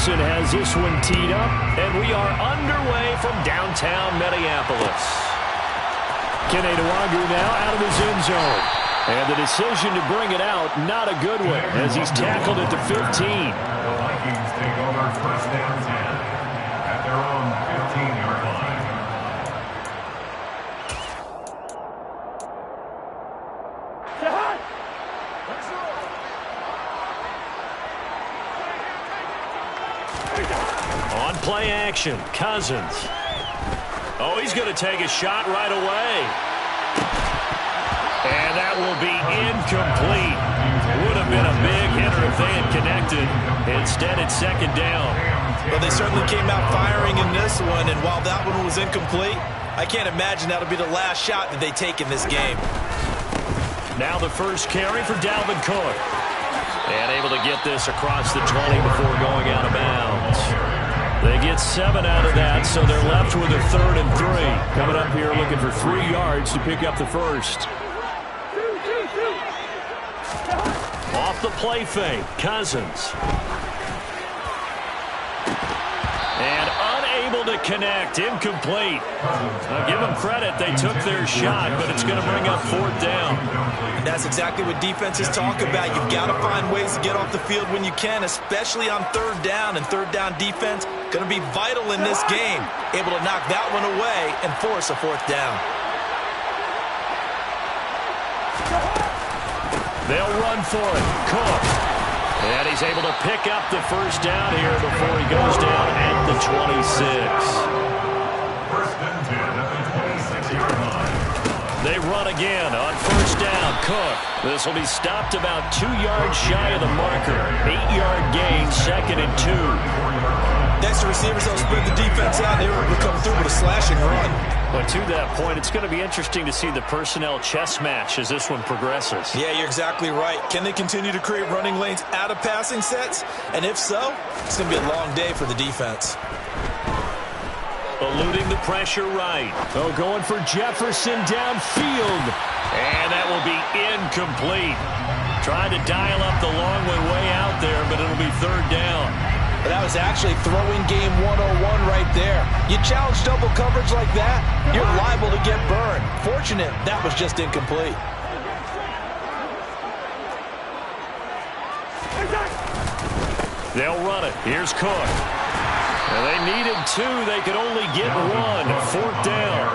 Jefferson has this one teed up, and we are underway from downtown Minneapolis. Kene Nwangwu now out of his end zone. And the decision to bring it out, not a good one, as he's tackled at the 15. The Vikings take over first down 10 at their own 15-yard line. On play action, Cousins. Oh, he's going to take a shot right away. And that will be incomplete. Would have been a big hitter if they had connected. Instead, it's second down. Well, they certainly came out firing in this one, and while that one was incomplete, I can't imagine that'll be the last shot that they take in this game. Now the first carry for Dalvin Cook. And able to get this across the 20 before going out of bounds. They get 7 out of that, so they're left with a 3rd and 3. Coming up here looking for 3 yards to pick up the first. Off the play fake, Cousins. And unable to connect, incomplete. Now give them credit, they took their shot, but it's going to bring up 4th down. And that's exactly what defenses talk about. You've got to find ways to get off the field when you can, especially on 3rd down. And 3rd down defense going to be vital in this game. Able to knock that one away and force a 4th down. They'll run for it. Cook. And he's able to pick up the first down here before he goes down at the 26. First and 10 at the 26-yard line. They run again on first down. Cook. This will be stopped about 2 yards shy of the marker. 8-yard gain, 2nd and 2. Next, the receivers don't spread the defense out. They were able to come through with a slashing run. But to that point, it's going to be interesting to see the personnel chess match as this one progresses. Yeah, you're exactly right. Can they continue to create running lanes out of passing sets? And if so, it's going to be a long day for the defense. Eluding the pressure right. Oh, going for Jefferson downfield. And that will be incomplete. Trying to dial up the long one way out there, but it'll be 3rd down. But that was actually throwing game 101 right there. You challenge double coverage like that, you're liable to get burned. Fortunate, that was just incomplete. They'll run it. Here's Cook. And they needed 2. They could only get 1. 4th down.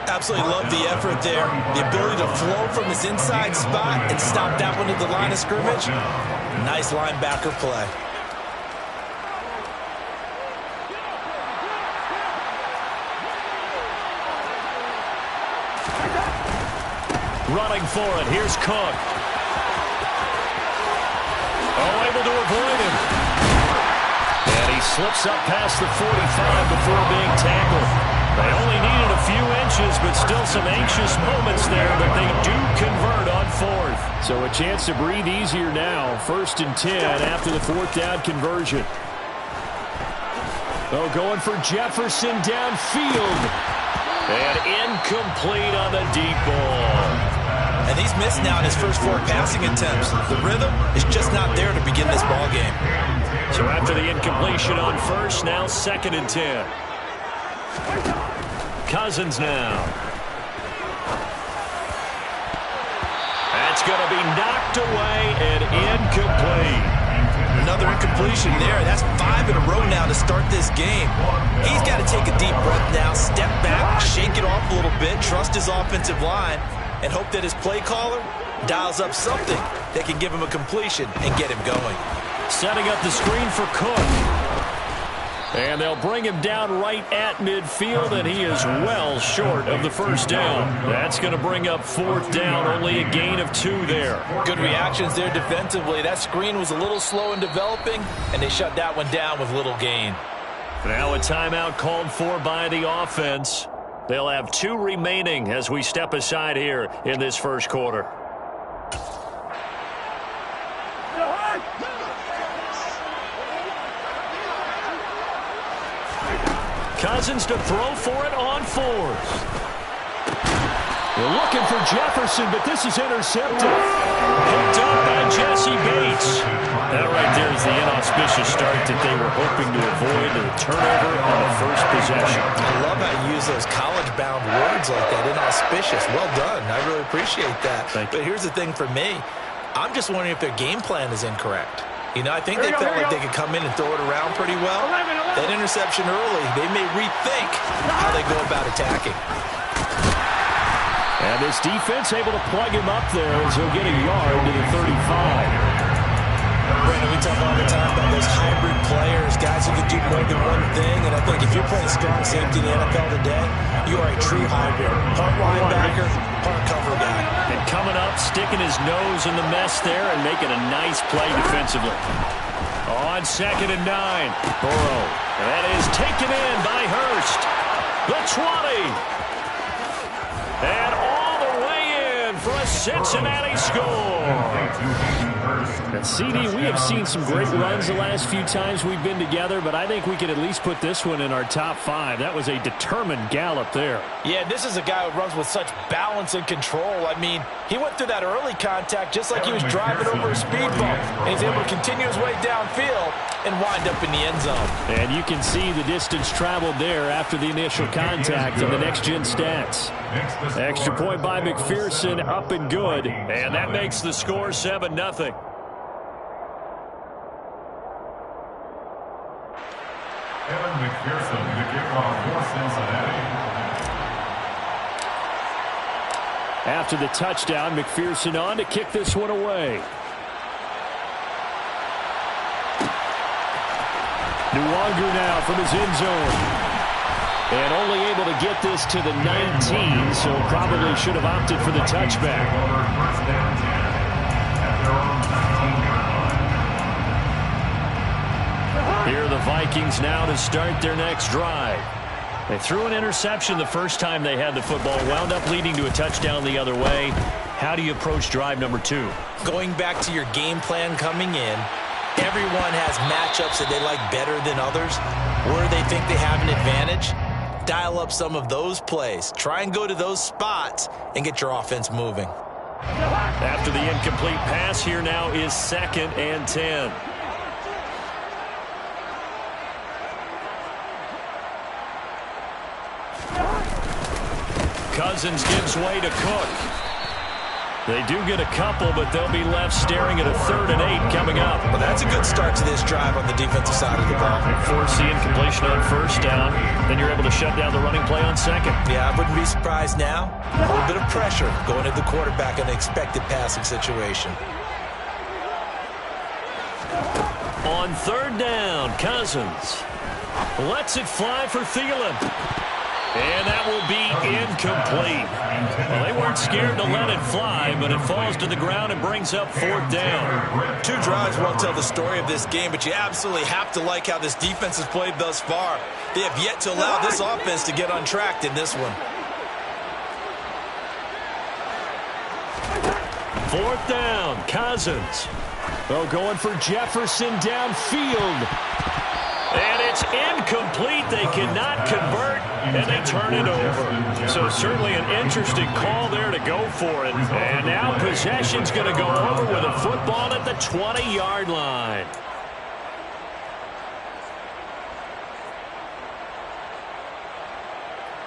Absolutely love the effort there. The ability to flow from his inside spot and stop that one at the line of scrimmage. Nice linebacker play. Running for it. Here's Cook. Oh, able to avoid him. And he slips up past the 45 before being tackled. They only needed a few inches, but still some anxious moments there, but they do convert on 4th. So a chance to breathe easier now. 1st and 10 after the 4th down conversion. Oh, going for Jefferson downfield. And incomplete on the deep ball. And he's missed now in his first 4 passing attempts. The rhythm is just not there to begin this ball game. So after the incompletion on 1st, now 2nd and 10. Cousins now. That's going to be knocked away and incomplete. Another incompletion there. That's 5 in a row now to start this game. He's got to take a deep breath now, step back, shake it off a little bit, trust his offensive line, and hope that his play caller dials up something that can give him a completion and get him going. Setting up the screen for Cook. And they'll bring him down right at midfield, and he is well short of the first down. That's going to bring up 4th down, only a gain of 2 there. Good reactions there defensively. That screen was a little slow in developing, and they shut that one down with little gain. Now a timeout called for by the offense. They'll have 2 remaining as we step aside here in this first quarter. Cousins to throw for it on 4th. They're looking for Jefferson, but this is intercepted. Picked up by Jesse Bates. That right there is the inauspicious start that they were hoping to avoid, the turnover on the first possession. I love how you use those college-bound words like that, inauspicious. Well done. I really appreciate that. But here's the thing for me. I'm just wondering if their game plan is incorrect. You know, I think they felt like they could come in and throw it around pretty well. That interception early, they may rethink how they go about attacking. And this defense able to plug him up there as he'll get a yard to the 35. Brandon, we talk all the time about those hybrid players, guys who can do more than one thing. And I think if you're playing strong safety in the NFL today, you are a true hybrid. Part linebacker, part cover guy. And coming up, sticking his nose in the mess there and making a nice play defensively. On 2nd and 9, Burrow. And that is taken in by Hurst. The 20. And all the way in for a Cincinnati score. And CD, we have seen some great runs the last few times we've been together, but I think we could at least put this one in our top 5. That was a determined gallop there. Yeah, this is a guy who runs with such balance and control. I mean, he went through that early contact just like he was driving over a speed bump. And he's able to continue his way downfield and wind up in the end zone. And you can see the distance traveled there after the initial contact on the next-gen stats. Extra point by McPherson, up and good. And that makes the score 7-0. Evan McPherson, the kickoff for Cincinnati. After the touchdown, McPherson on to kick this one away. Nwangu now from his end zone. And only able to get this to the 19, so probably should have opted for the touchback. First down 10 at their own 19-yard line. Here are the Vikings now to start their next drive. They threw an interception the first time they had the football, wound up leading to a touchdown the other way. How do you approach drive number 2? Going back to your game plan coming in, everyone has matchups that they like better than others. Where they think they have an advantage, dial up some of those plays. Try and go to those spots and get your offense moving. After the incomplete pass, here now is 2nd and 10. Cousins gives way to Cook. They do get a couple, but they'll be left staring at a 3rd and 8 coming up. Well, that's a good start to this drive on the defensive side of the ball. Force the incompletion on 1st down. Then you're able to shut down the running play on 2nd. Yeah, I wouldn't be surprised now. A little bit of pressure going at the quarterback in an expected passing situation. On 3rd down, Cousins lets it fly for Thielen. And that will be incomplete. Well, they weren't scared to let it fly, but it falls to the ground and brings up 4th down. 2 drives won't tell the story of this game, but you absolutely have to like how this defense has played thus far. They have yet to allow this offense to get untracked in this one. 4th down, Cousins. Oh, going for Jefferson downfield. And it's incomplete. They cannot convert, and they turn it over. So certainly an interesting call there to go for it. And now possession's going to go over with a football at the 20-yard line.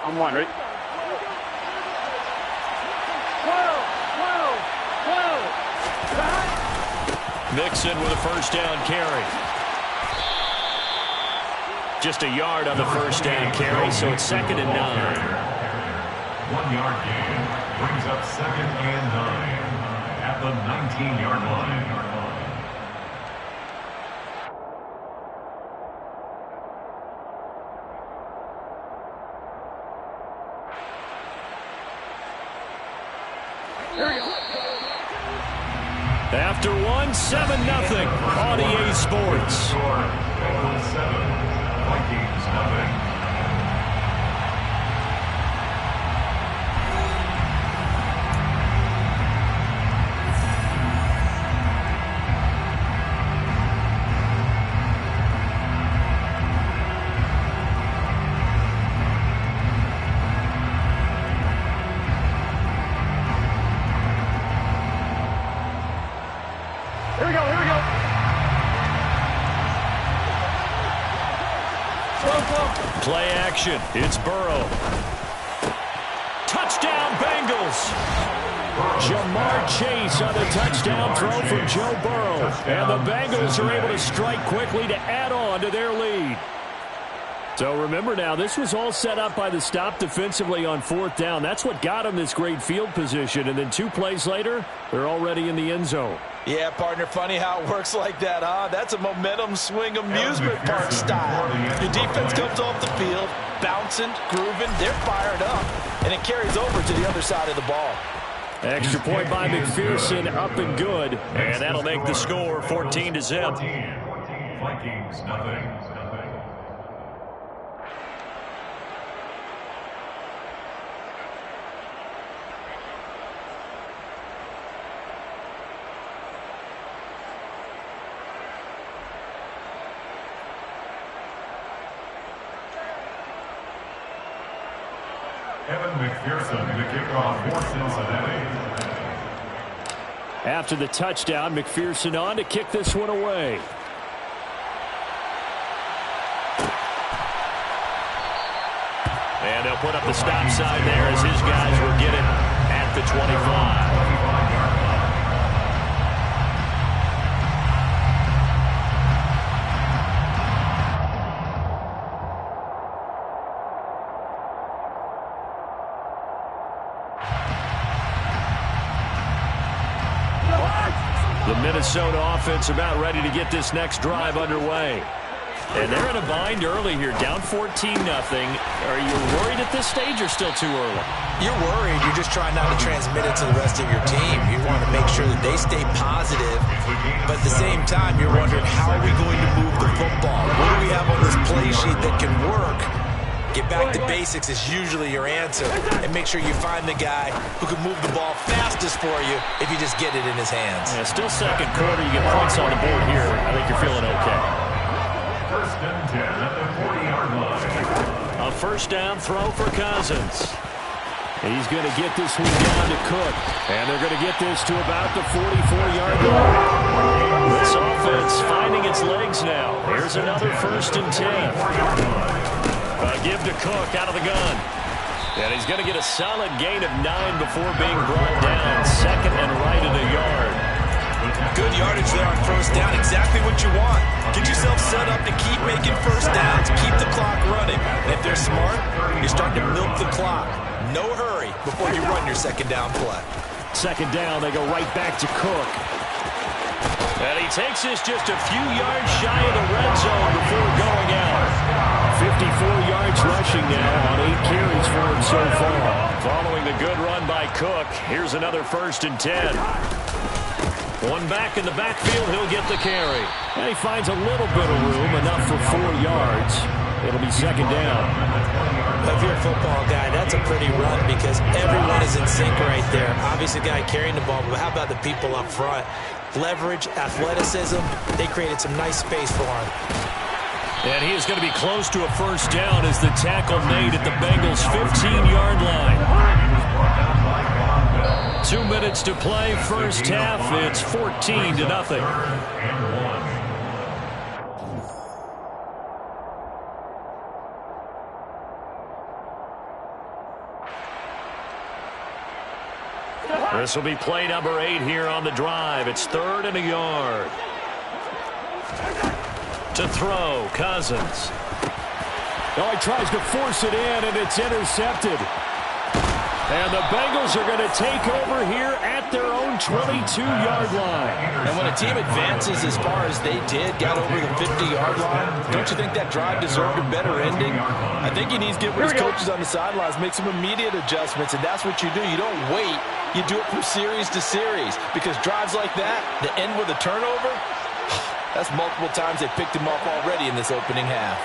I'm wondering. Mixon with a 1st down carry. Just a yard on the 1st down carry, so it's 2nd and 9. 1-yard gain brings up 2nd and 9 at the 19-yard line. After one, 7-0 on EA Sports. Bengals 7, Vikings nothing. Here we go. Play action. It's Burrow. Touchdown, Bengals. Jamar Chase on the touchdown throw from Joe Burrow. And the Bengals are able to strike quickly to add on to their lead. So remember now, this was all set up by the stop defensively on 4th down. That's what got them this great field position. And then 2 plays later, they're already in the end zone. Yeah, partner, funny how it works like that, huh? That's a momentum swing amusement park style. Your defense comes off the field, bouncing, grooving, they're fired up, and it carries over to the other side of the ball. Extra point by McPherson, up and good. And that'll make the score 14-0. Vikings, nothing. McPherson, the kickoff for Cincinnati. After the touchdown, McPherson on to kick this one away. And they'll put up the stop sign there as his guys will get it at the 25. The Minnesota offense about ready to get this next drive underway. And they're in a bind early here, down 14-0. Are you worried at this stage or still too early? You're worried. You're just trying not to transmit it to the rest of your team. You want to make sure that they stay positive. But at the same time, you're wondering, how are we going to move the football? What do we have on this play sheet that can work? Get back to basics is usually your answer. And make sure you find the guy who can move the ball fastest for you if you just get it in his hands. Yeah, still second quarter. You get points on the board here. I think you're feeling okay. First and 10 at the 40-yard line. A first down throw for Cousins. He's going to get this one down to Cook. And they're going to get this to about the 44-yard line. This offense finding its legs now. Here's another first and 10. Give to Cook out of the gun. And he's going to get a solid gain of 9 before being brought down. Second and right at a yard. Good yardage there on first down. Exactly what you want. Get yourself set up to keep making first downs. Keep the clock running. And if they're smart, you're starting to milk the clock. No hurry before you run your second down play. Second down, they go right back to Cook. And he takes this just a few yards shy of the red zone before going out. 54 yards rushing now on 8 carries for him so far. Following the good run by Cook, here's another first and 10. One back in the backfield, he'll get the carry. And he finds a little bit of room, enough for 4 yards. It'll be second down. If you're a football guy, that's a pretty run because everyone is in sync right there. Obviously, the guy carrying the ball, but how about the people up front? Leverage, athleticism, they created some nice space for him. And he is going to be close to a first down as the tackle made at the Bengals' 15-yard line. 2 minutes to play, first half. It's 14-0. This will be play number 8 here on the drive. It's 3rd and a yard. To throw, Cousins. Oh, he tries to force it in, and it's intercepted. And the Bengals are going to take over here at their own 22-yard line. And when a team advances as far as they did, got over the 50-yard line, don't you think that drive deserved a better ending? I think he needs to get with his coaches on the sidelines, make some immediate adjustments, and that's what you do. You don't wait. You do it from series to series, because drives like that, that end with a turnover, that's multiple times they picked him off already in this opening half.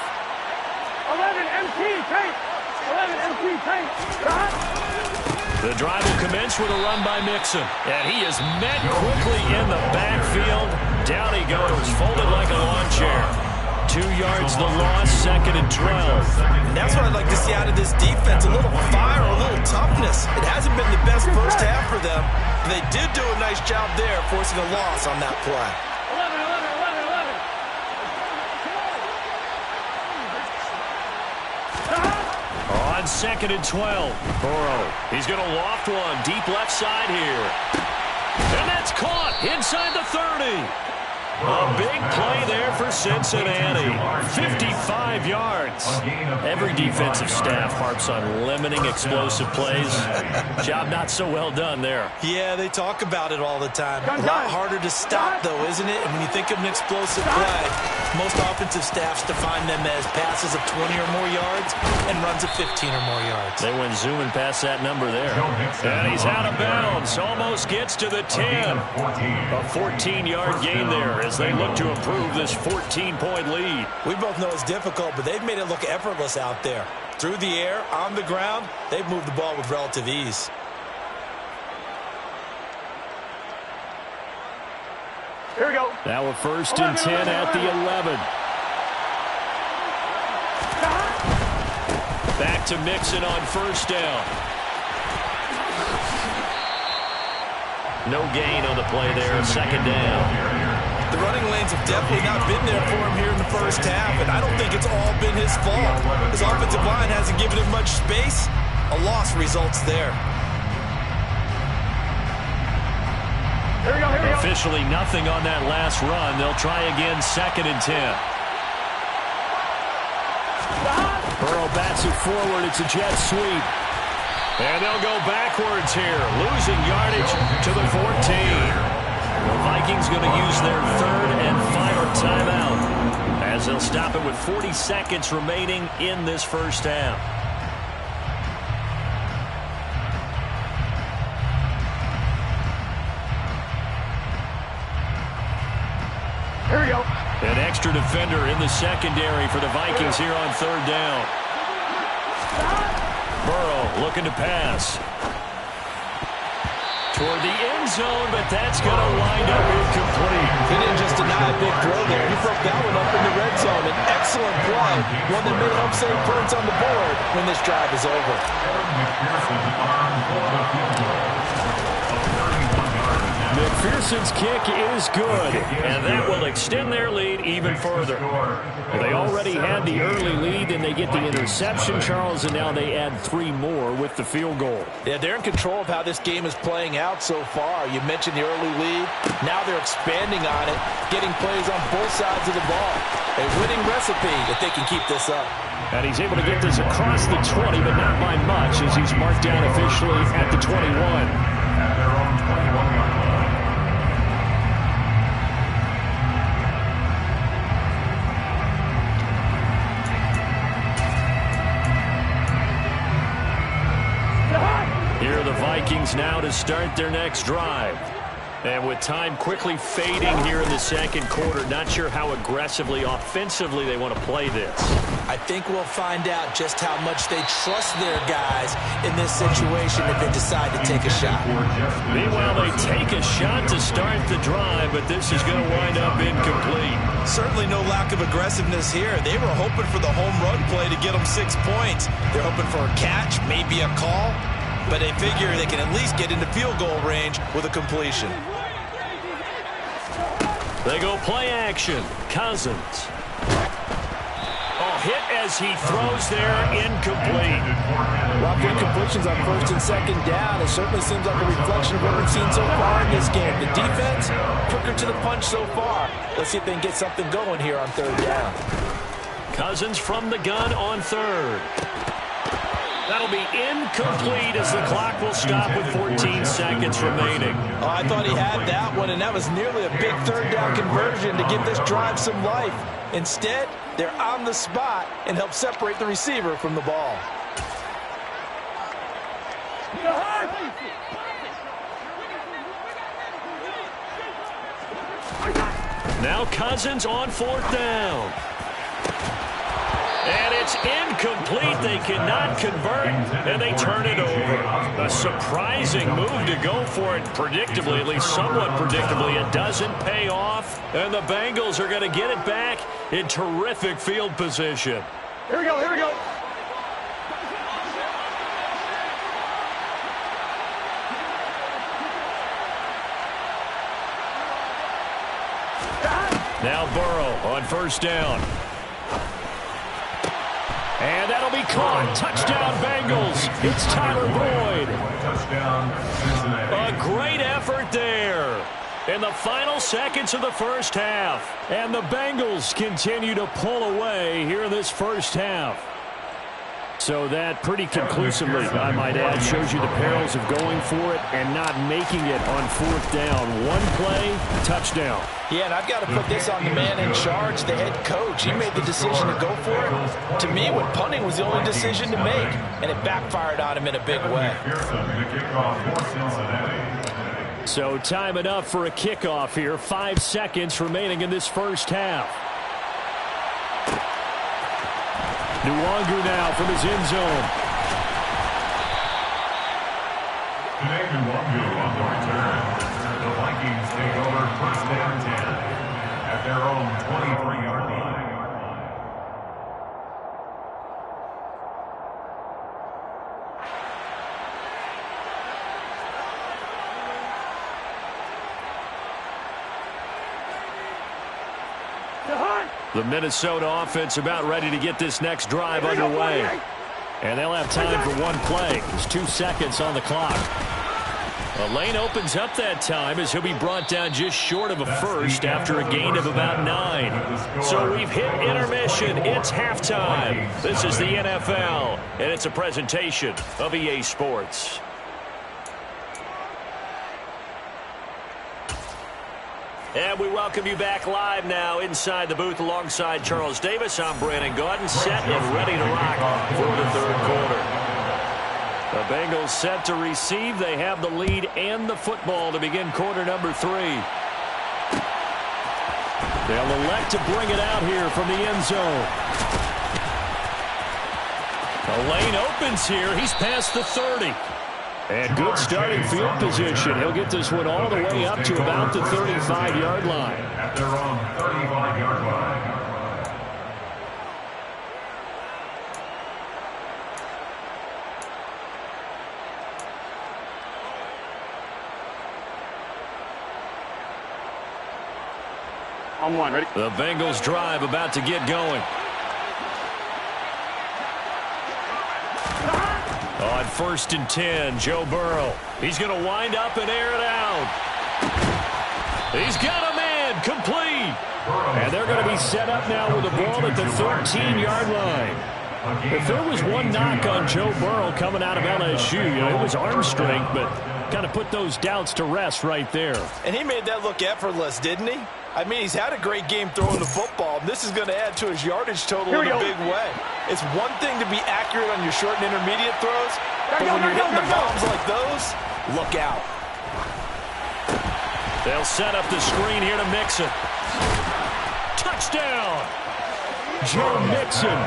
11 MT tape. 11 MT tape. The drive will commence with a run by Mixon. And he is met quickly in the backfield. Down he goes, folded like a lawn chair. 2 yards the loss, 2nd and 12. And that's what I'd like to see out of this defense, a little fire, a little toughness. It hasn't been the best first half for them, but they did do a nice job there, forcing a loss on that play. 11. On 2nd and 12. Burrow. He's going to loft one deep left side here. And that's caught inside the 30. A big play there for Cincinnati. 55 yards. Every defensive staff harps on limiting explosive plays. Job not so well done there. Yeah, they talk about it all the time. A lot harder to stop, though, isn't it? And when you think of an explosive play, most offensive staffs define them as passes of 20 or more yards and runs of 15 or more yards. They went zooming past that number there. And he's out of bounds. Almost gets to the 10. A 14-yard gain there as they look to improve this 14-point lead. We both know it's difficult, but they've made it look effortless out there. Through the air, on the ground, they've moved the ball with relative ease. Here we go. Now a 1st and 10 at the 11. Back to Mixon on 1st down. No gain on the play there. 2nd down. The running lanes have definitely not been there for him here in the first half, and I don't think it's all been his fault. His offensive line hasn't given him much space. A loss results there. Here we go, here we go. Officially nothing on that last run. They'll try again 2nd and 10. Burrow bats it forward. It's a jet sweep. And they'll go backwards here, losing yardage to the 14. The Vikings going to use their 3rd and final timeout as they'll stop it with 40 seconds remaining in this first half. Here we go. An extra defender in the secondary for the Vikings here on 3rd down. Burrow looking to pass. Toward the end zone, but that's going to wind up incomplete. He didn't just deny a big throw there. He broke that one up in the red zone. An excellent play. One that made him save points on the board when this drive is over. McPherson's kick is good, and that will extend their lead even further. They already had the early lead, and they get the interception, Charles, and now they add 3 more with the field goal. Yeah, they're in control of how this game is playing out so far. You mentioned the early lead. Now they're expanding on it, getting plays on both sides of the ball. A winning recipe if they can keep this up. And he's able to get this across the 20, but not by much, as he's marked down officially at the 21. At their own 21-yard line. Here are the Vikings now to start their next drive. And with time quickly fading here in the 2nd quarter, not sure how aggressively, offensively they want to play this. I think we'll find out just how much they trust their guys in this situation if they decide to take a shot. Meanwhile, they take a shot to start the drive, but this is going to wind up incomplete. Certainly no lack of aggressiveness here. They were hoping for the home run play to get them 6 points. They're hoping for a catch, maybe a call. But they figure they can at least get into field goal range with a completion. They go play action. Cousins. Oh, hit as he throws there, incomplete. Well, for incompletions on 1st and 2nd down, it certainly seems like a reflection of what we've seen so far in this game. The defense, quicker to the punch so far. Let's see if they can get something going here on 3rd down. Cousins from the gun on 3rd. That'll be incomplete as the clock will stop with 14 seconds remaining. Oh, I thought he had that one, and that was nearly a big 3rd down conversion to give this drive some life. Instead, they're on the spot and help separate the receiver from the ball. Now Cousins on 4th down. And it's incomplete. They cannot convert, and they turn it over. A surprising move to go for it predictably, at least somewhat predictably. It doesn't pay off, and the Bengals are going to get it back in terrific field position. Here we go, here we go. Now Burrow on 1st down. And that'll be caught. Touchdown, Bengals. It's Tyler Boyd. Touchdown, Cincinnati. A great effort there in the final seconds of the first half. And the Bengals continue to pull away here in this first half. So that pretty conclusively, I might add, shows you the perils of going for it and not making it on fourth down. One play, touchdown. Yeah, and I've got to put this on the man in charge, the head coach. He made the decision to go for it. To me, when punting was the only decision to make, and it backfired on him in a big way. So time enough for a kickoff here. 5 seconds remaining in this first half. Nwangu now from his end zone. Today, Nwangu on the return. The Vikings take over first down 10 at their own 23-yard line. The Minnesota offense about ready to get this next drive underway. And they'll have time for one play. There's 2 seconds on the clock. The lane opens up that time as he'll be brought down just short of a first after a gain of about 9. So we've hit intermission. It's halftime. This is the NFL, and it's a presentation of EA Sports. And we welcome you back live now inside the booth alongside Charles Davis. I'm Brandon Gaudin, set and ready to rock for the third quarter. The Bengals set to receive. They have the lead and the football to begin quarter number 3. They'll elect to bring it out here from the end zone. The lane opens here. He's past the 30. And good starting field position. He'll get this one all the way up to about the 35-yard line. At their own 35-yard line. On one, ready? The Bengals drive about to get going. On 1st and 10, Joe Burrow. He's going to wind up and air it out. He's got a man, complete. And they're going to be set up now with the ball at the 13-yard line. If there was one knock on Joe Burrow coming out of LSU, it was arm strength, but kind of put those doubts to rest right there. And he made that look effortless, didn't he? I mean, he's had a great game throwing the football. This is going to add to his yardage total in a big way. It's one thing to be accurate on your short and intermediate throws, but when you're hitting the bombs like those, look out. They'll set up the screen here to Mixon. Touchdown! Joe Mixon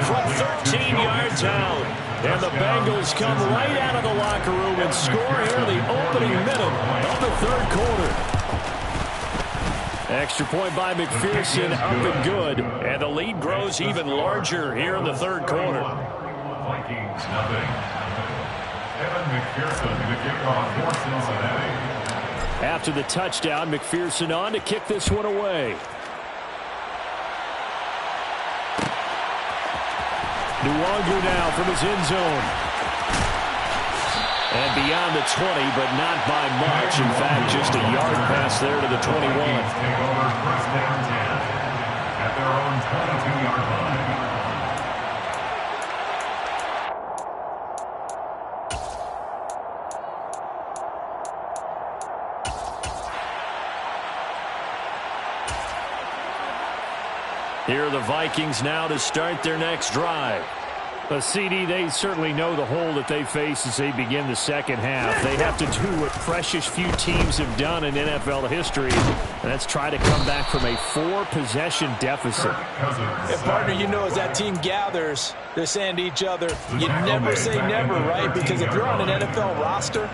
from 13 yards out. And the Bengals come right out of the locker room and score here in the opening minute of the third quarter. Extra point by McPherson, up and good. And the lead grows even larger here in the third quarter. Vikings nothing. Evan McPherson to kick off for Cincinnati. After the touchdown, McPherson on to kick this one away. Nwangu now from his end zone. And beyond the 20, but not by much. In fact, just a yard pass there to the 21. Take over first down 10 at their own 22-yard line. Here are the Vikings now to start their next drive. CD, they certainly know the hole that they face as they begin the second half. They have to do what precious few teams have done in NFL history, and that's try to come back from a 4-possession deficit. And partner, as that team gathers, they're saying to each other, you never say never, right? Because if you're on an NFL roster,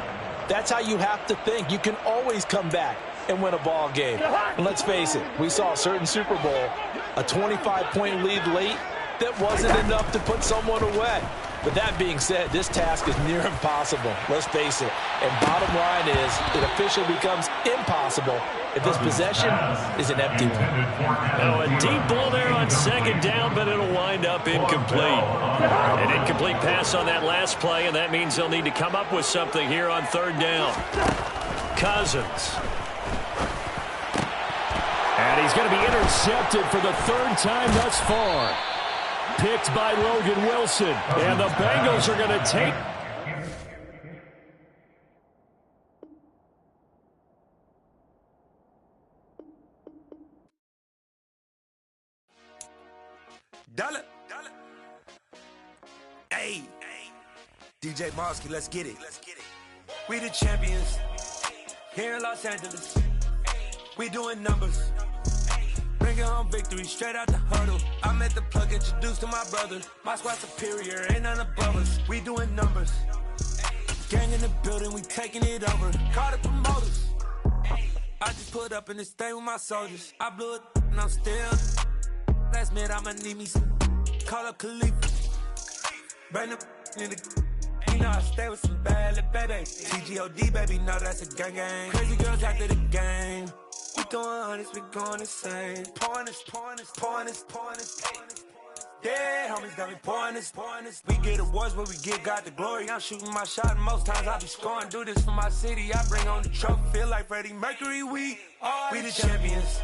that's how you have to think. You can always come back and win a ball game. And let's face it, we saw a certain Super Bowl, a 25-point lead late, that wasn't enough to put someone away. But that being said, this task is near impossible. Let's face it. And bottom line is, it officially becomes impossible if this possession is an empty one. Now a deep ball there on second down, but it'll wind up incomplete. An incomplete pass on that last play, and that means they'll need to come up with something here on third down. Cousins. And he's going to be intercepted for the third time thus far. Picked by Logan Wilson. And the Bengals are going to take... Dollar. Hey. DJ Mosky, let's get it. We the champions. Here in Los Angeles. We doing numbers. Bringing home victory straight out the huddle. I'm at the plug, introduced to my brother. My squad superior, ain't none above us. We doing numbers. Gang in the building, we taking it over. Call the promoters. I just put up in this thing with my soldiers. I blew it and I'm still. Last minute I'ma need me some. Call up Khalifa. Bring them in the. You know I stay with some bad little baby. TGOD baby, know that's a gang gang. Crazy girls after the game. We throwing hundreds, we going insane. Pouring this. Dead homies got me pouring this. We get awards, but we give God the glory. I'm shooting my shot, and most times I be scoring. Do this for my city, I bring on the trophy. Feel like Freddie Mercury, we the champions.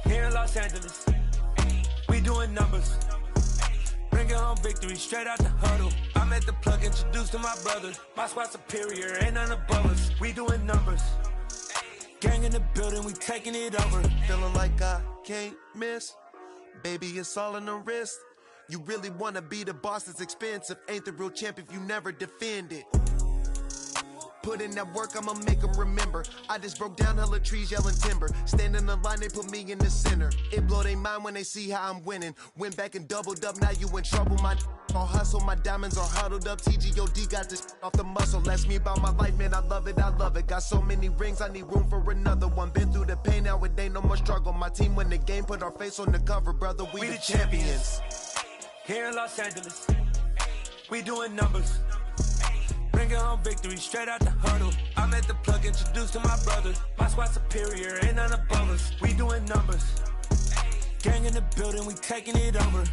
Here in Los Angeles, we doing numbers. Bringing home victory straight out the huddle. I'm at the plug, introduced to my brother. My squad superior, ain't none above us. We doing numbers. Gang in the building, we taking it over. Feeling like I can't miss. Baby, it's all in the wrist. You really wanna be the boss, it's expensive. Ain't the real champ if you never defend it. Put in that work, I'ma make them remember. I just broke down hella trees, yelling timber. Stand in the line, they put me in the center. It blow their mind when they see how I'm winning. Went back and doubled up, now you in trouble. My all hustle, my diamonds are huddled up. TGOD got this off the muscle. Ask me about my life, man, I love it. Got so many rings, I need room for another one. Been through the pain, now it ain't no more struggle. My team win the game, put our face on the cover, brother. We the champions. Here in Los Angeles, we doing numbers. Bringing home victory straight out the huddle. I'm at the plug, introduced to my brother. My squad superior, ain't none above us. We doing numbers. Gang in the building, we taking it over.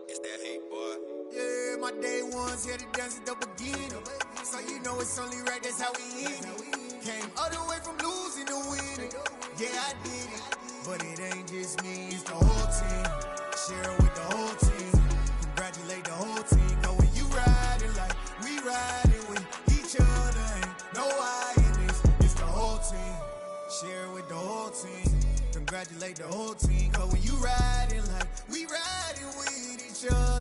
It's that hate, boy. Yeah, my day ones here to dance at the beginning. So you know it's only right, that's how we end it. Came all the way from losing to winning. Yeah, I did it. But it ain't just me, it's the whole team. Share it with the whole team. Congratulate the whole team. Know when you riding like we riding with each other. Ain't no I in this, it's the whole team. Share it with the whole team. Congratulate the whole team. Cause when you riding like we riding with each other.